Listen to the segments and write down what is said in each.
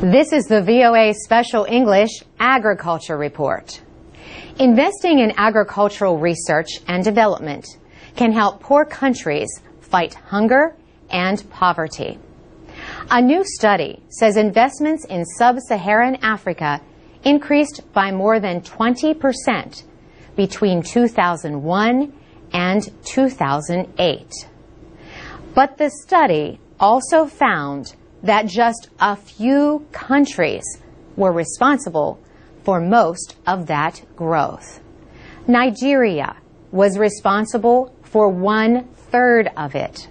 This is the VOA Special English Agriculture Report. Investing in agricultural research and development can help poor countries fight hunger and poverty. A new study says investments in sub-Saharan Africa increased by more than 20% between 2001 and 2008. But the study also found that just a few countries were responsible for most of that growth. Nigeria was responsible for 1/3 of it.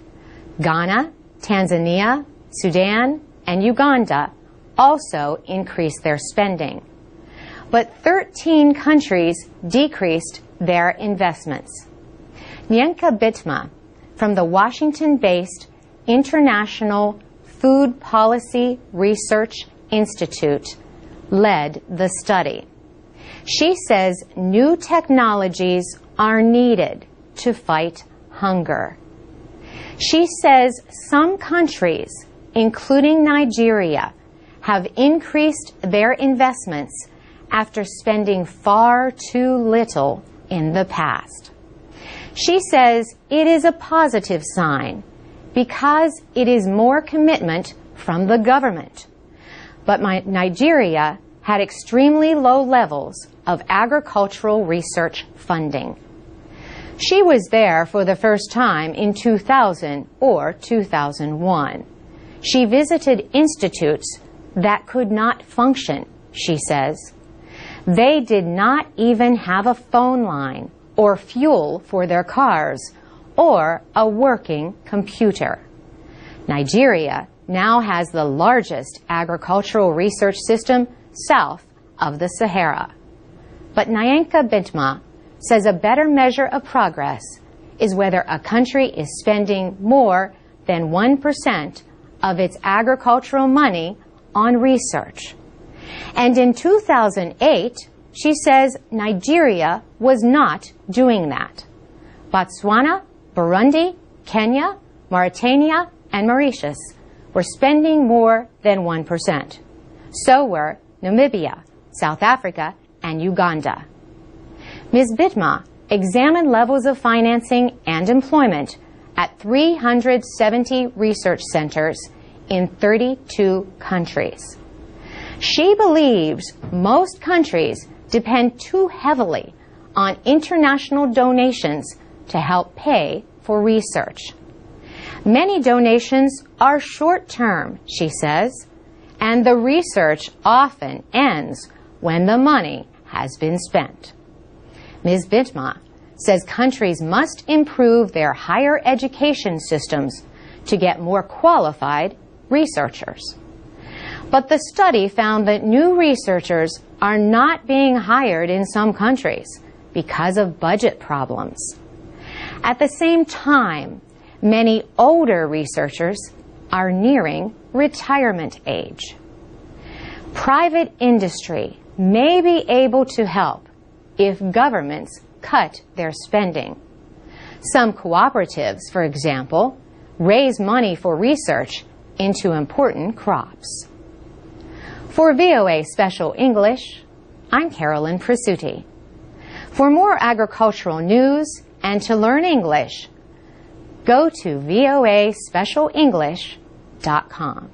Ghana, Tanzania, Sudan, and Uganda also increased their spending. But 13 countries decreased their investments. Nyenka Bitma from the Washington-based International Food Policy Research Institute led the study. She says new technologies are needed to fight hunger. She says some countries, including Nigeria, have increased their investments after spending far too little in the past. She says it is a positive sign because it is more commitment from the government. But Nigeria had extremely low levels of agricultural research funding. She was there for the first time in 2000 or 2001. She visited institutes that could not function, she says. They did not even have a phone line or fuel for their cars or a working computer. Nigeria now has the largest agricultural research system south of the Sahara. But Nyenka Bitma says a better measure of progress is whether a country is spending more than 1% of its agricultural money on research. And in 2008, she says Nigeria was not doing that. Botswana, Burundi, Kenya, Mauritania, and Mauritius were spending more than 1%. So were Namibia, South Africa, and Uganda. Ms. Bitma examined levels of financing and employment at 370 research centers in 32 countries. She believes most countries depend too heavily on international donations to help pay for research. Many donations are short-term, she says, and the research often ends when the money has been spent. Ms. Bitma says countries must improve their higher education systems to get more qualified researchers. But the study found that new researchers are not being hired in some countries because of budget problems. At the same time, many older researchers are nearing retirement age. Private industry may be able to help if governments cut their spending. Some cooperatives, for example, raise money for research into important crops. For VOA Special English, I'm Carolyn Presutti. For more agricultural news and to learn English, go to voaspecialenglish.com.